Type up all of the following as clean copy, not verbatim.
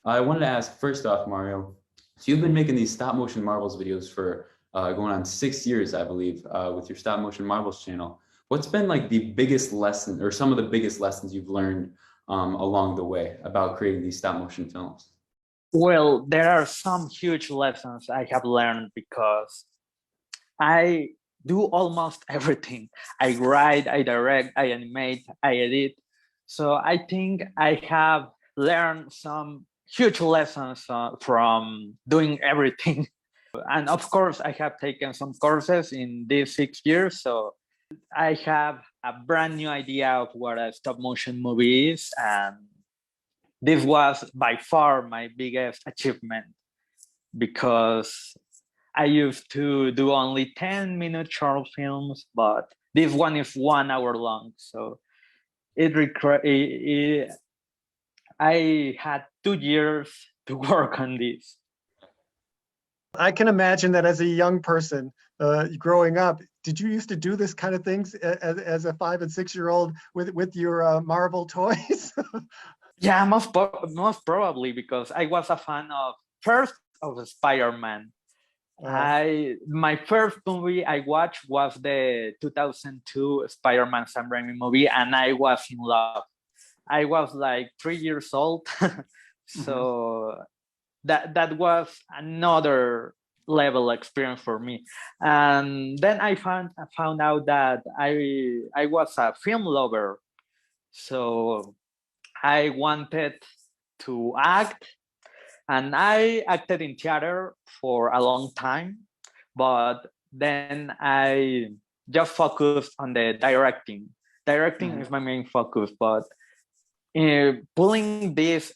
I wanted to ask first off, Mario, so you've been making these stop motion marbles videos for going on 6 years, I believe, with your stop motion marbles channel. What's been like the biggest lesson or some of the biggest lessons you've learned along the way about creating these stop motion films? Well, there are some huge lessons I have learned because I do almost everything. I write, I direct, I animate, I edit. So I think I have learned some huge lessons from doing everything. And of course, I have taken some courses in these 6 years. So I have a brand new idea of what a stop motion movie is. And this was by far my biggest achievement because I used to do only 10-minute short films, but this one is 1 hour long. So I had 2 years to work on this. I can imagine that as a young person growing up, did you used to do this kind of things as a 5 and 6 year old with your Marvel toys? Yeah, most probably because I was a fan of Spider-Man. My first movie I watched was the 2002 Spider-Man Sam Raimi movie, and I was in love. I was like 3 years old, so that was another level experience for me. And then I found out that I was a film lover, so I wanted to act, and I acted in theater for a long time, but then I just focused on the directing. Directing is my main focus, but pulling this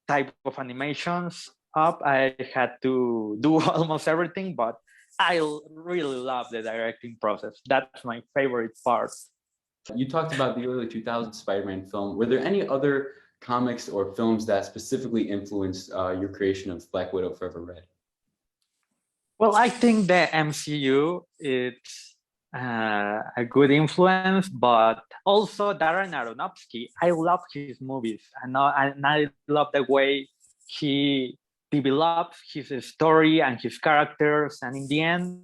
type of animations up, I had to do almost everything, but I really love the directing process. That's my favorite part. You talked about the early 2000s Spider-Man film. Were there any other comics or films that specifically influenced your creation of Black Widow Forever Red? Well, I think the MCU is a good influence, but also Darren Aronofsky. I love his movies, and I love the way he develops his story and his characters, and in the end,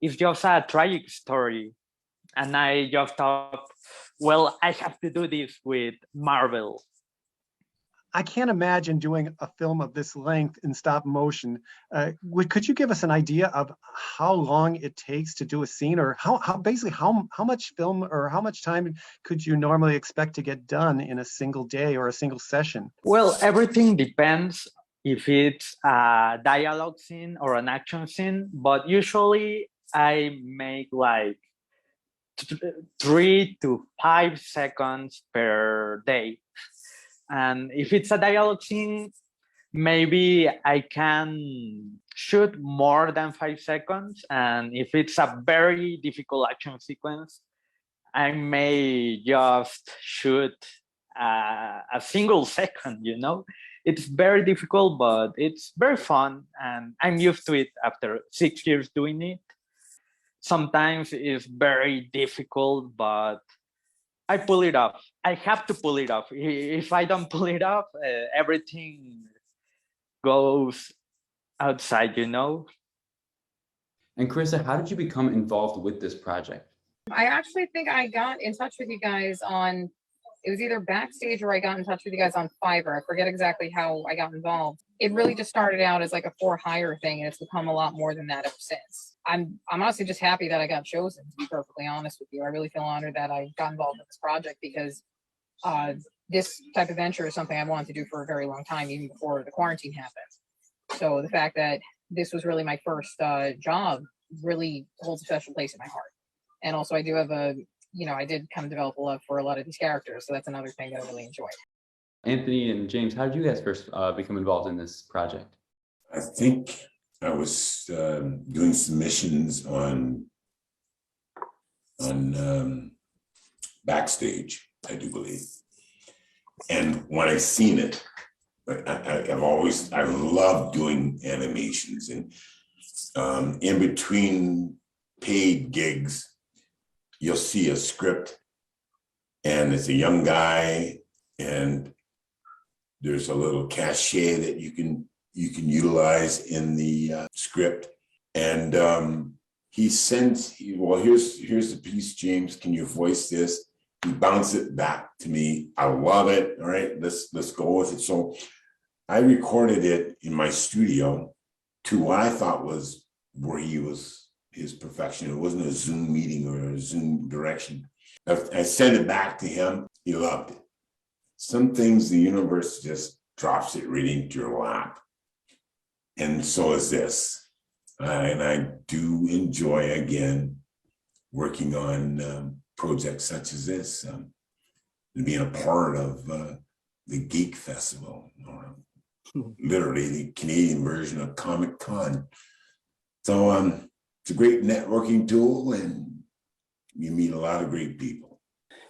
it's just a tragic story. And I just thought, well, I have to do this with Marvel. I can't imagine doing a film of this length in stop motion. Could you give us an idea of how long it takes to do a scene, or how much film or how much time could you normally expect to get done in a single day or a single session? Well, everything depends if it's a dialogue scene or an action scene, but usually I make like 3 to 5 seconds per day. And if it's a dialogue scene, maybe I can shoot more than 5 seconds. And if it's a very difficult action sequence, I may just shoot a single second, you know? It's very difficult, but it's very fun. And I'm used to it after 6 years doing it. Sometimes it's very difficult, but I pull it off. I have to pull it off. If I don't pull it off, everything goes outside, you know? And Carissa, how did you become involved with this project? I actually think I got in touch with you guys on, it was either backstage or I got in touch with you guys on Fiverr. I forget exactly how I got involved. It really just started out as like a for-hire thing, and it's become a lot more than that ever since. I'm honestly just happy that I got chosen, to be perfectly honest with you. I really feel honored that I got involved in this project because this type of venture is something I've wanted to do for a very long time, even before the quarantine happened. So the fact that this was really my first job really holds a special place in my heart. And also I do have I did kind of develop a love for a lot of these characters. So that's another thing that I really enjoyed. Anthony and James, how did you guys first become involved in this project? I think I was doing submissions on Backstage, I do believe. And when I seen it, I love doing animations, and in between paid gigs, you'll see a script and it's a young guy and There's a little cachet that you can utilize in the script. And he sends, well, here's the piece, James. Can you voice this? He bounce it back to me. I love it. All right, let's go with it. So I recorded it in my studio to what I thought was where he was, his perfection. It wasn't a Zoom meeting or a Zoom direction. I sent it back to him. He loved it. Some things the universe just drops it right into your lap. And so is this. And I do enjoy, again, working on projects such as this, and being a part of the Geek Festival, or literally the Canadian version of Comic Con. So it's a great networking tool, and you meet a lot of great people.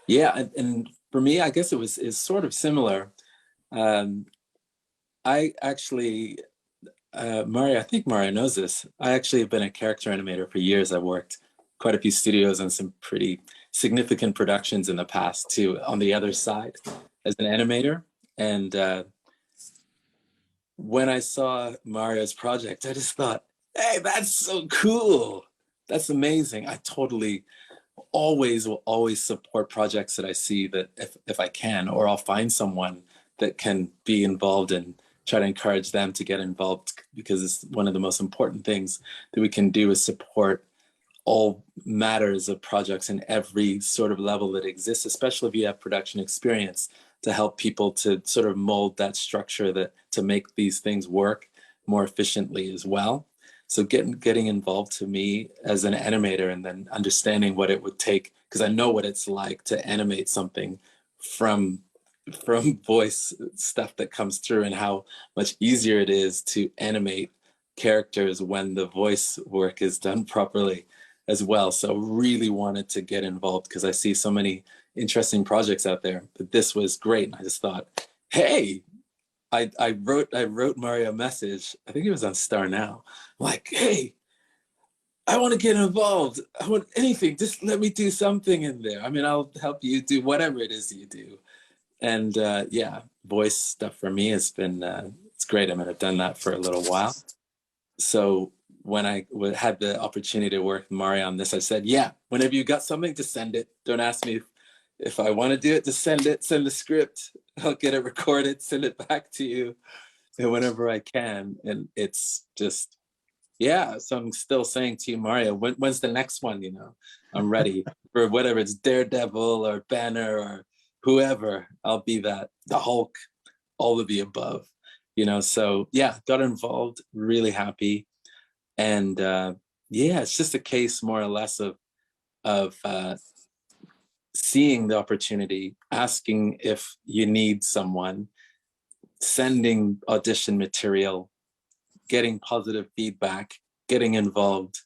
Yeah, and for me, I guess it's sort of similar. I actually, Mario, I think Mario knows this. I actually have been a character animator for years. I've worked quite a few studios on some pretty significant productions in the past too, on the other side as an animator. And when I saw Mario's project, I just thought, hey, that's so cool. That's amazing. I totally will always support projects that I see that if I can, or I'll find someone that can be involved and try to encourage them to get involved, because it's one of the most important things that we can do is support all matters of projects in every sort of level that exists, especially if you have production experience, to help people to sort of mold that structure that to make these things work more efficiently as well. So getting involved to me as an animator, and then understanding what it would take, because I know what it's like to animate something from voice stuff that comes through, and how much easier it is to animate characters when the voice work is done properly as well. So really wanted to get involved because I see so many interesting projects out there, but this was great. And I just thought, hey, I wrote Mario a message. I think it was on Star Now. I'm like, hey, I want to get involved. I want anything. Just let me do something in there. I mean, I'll help you do whatever it is you do. And yeah, voice stuff for me has been, it's great. I mean, I've done that for a little while. So when I had the opportunity to work with Mario on this, I said, yeah, whenever you got something, just send it. Don't ask me if I want to do it, just send it, send the script. I'll get it recorded, send it back to you, and whenever I can. And it's just, yeah. So I'm still saying to you, Mario, when's the next one? You know, I'm ready for whatever it's Daredevil or Banner or whoever. I'll be that, the Hulk, all of the above, you know. So yeah, got involved, really happy. And yeah, it's just a case more or less of seeing the opportunity, asking if you need someone, sending audition material, getting positive feedback, getting involved,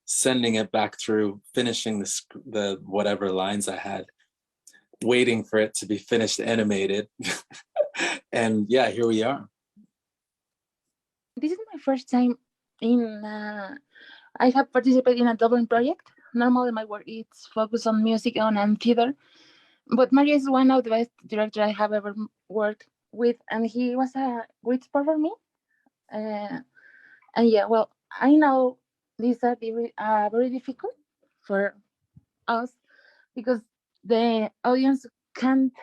sending it back through, finishing the whatever lines I had, waiting for it to be finished animated. And yeah, here we are. This is my first time in, I have participated in a dubbing project. Normally my work is focused on music and theater, but Mario is one of the best directors I have ever worked with, and he was a great support for me. And yeah, well, I know these are very difficult for us because the audience can't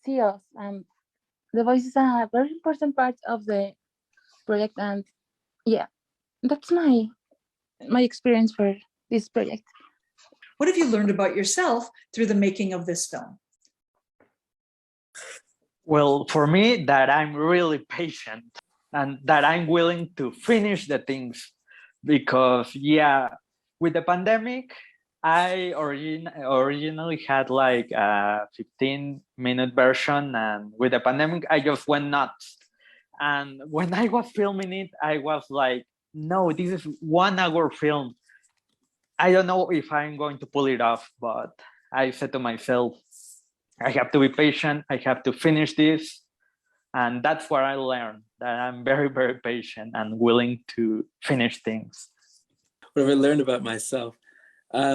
see us, and the voice is a very important part of the project. And yeah, that's my experience for this project. What have you learned about yourself through the making of this film? Well, for me, that I'm really patient and that I'm willing to finish the things, because yeah, with the pandemic, I originally had like a 15-minute version, and with the pandemic, I just went nuts. And when I was filming it, I was like, no, this is 1 hour film. I don't know if I'm going to pull it off, but I said to myself, I have to be patient. I have to finish this. And that's where I learned that I'm very, very patient and willing to finish things. What have I learned about myself? That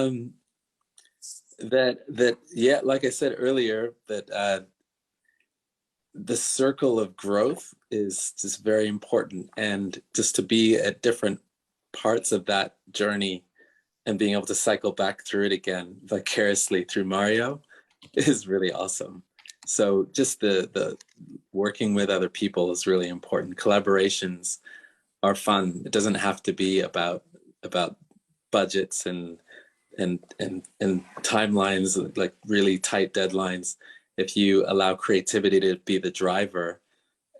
yeah, like I said earlier, that the circle of growth is just very important, and just to be at different parts of that journey and being able to cycle back through it again vicariously through Mario is really awesome. So just the working with other people is really important. Collaborations are fun. It doesn't have to be about budgets and timelines, like really tight deadlines. If you allow creativity to be the driver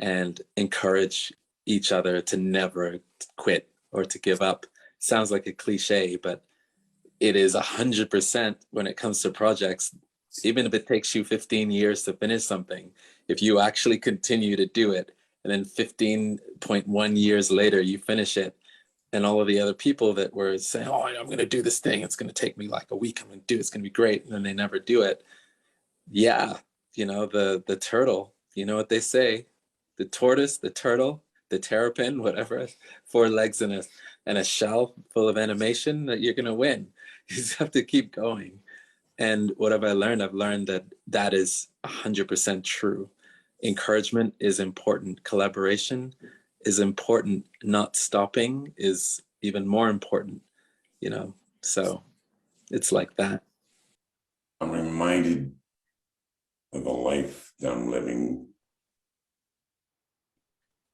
and encourage each other to never quit or to give up. Sounds like a cliche, but it is 100% when it comes to projects. Even if it takes you 15 years to finish something, if you actually continue to do it, and then 15.1 years later, you finish it, and all of the other people that were saying, oh, I'm going to do this thing, it's going to take me like a week, I'm going to do it, it's going to be great, and then they never do it. Yeah, you know, the turtle, you know what they say, the tortoise, the turtle, the terrapin, whatever, 4 legs and a shell full of animation, that you're going to win. You just have to keep going. And what have I learned? I've learned that is 100% true. Encouragement is important. Collaboration is important. Not stopping is even more important, you know? So it's like that. I'm reminded of the life that I'm living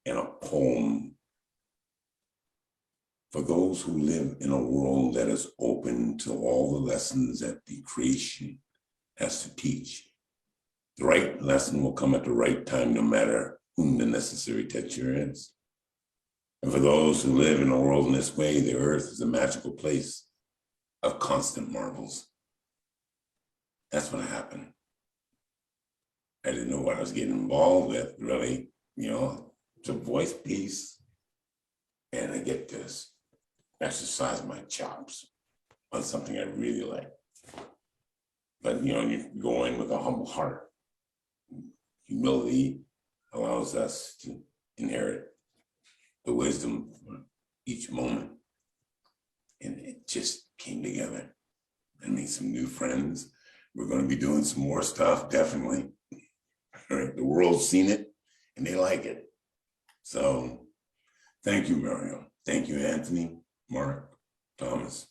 in a poem. For those who live in a world that is open to all the lessons that the creation has to teach, the right lesson will come at the right time, no matter whom the necessary teacher is. And for those who live in a world in this way, the earth is a magical place of constant marvels. That's what happened. I didn't know what I was getting involved with, really, you know, it's a voice piece, and I get this. Exercise my chops on something I really like. But you know, you go in with a humble heart. Humility allows us to inherit the wisdom for each moment. And it just came together. I made some new friends. We're going to be doing some more stuff, definitely. All right, the world's seen it and they like it. So thank you, Mario. Thank you, Anthony, Mark, Thomas.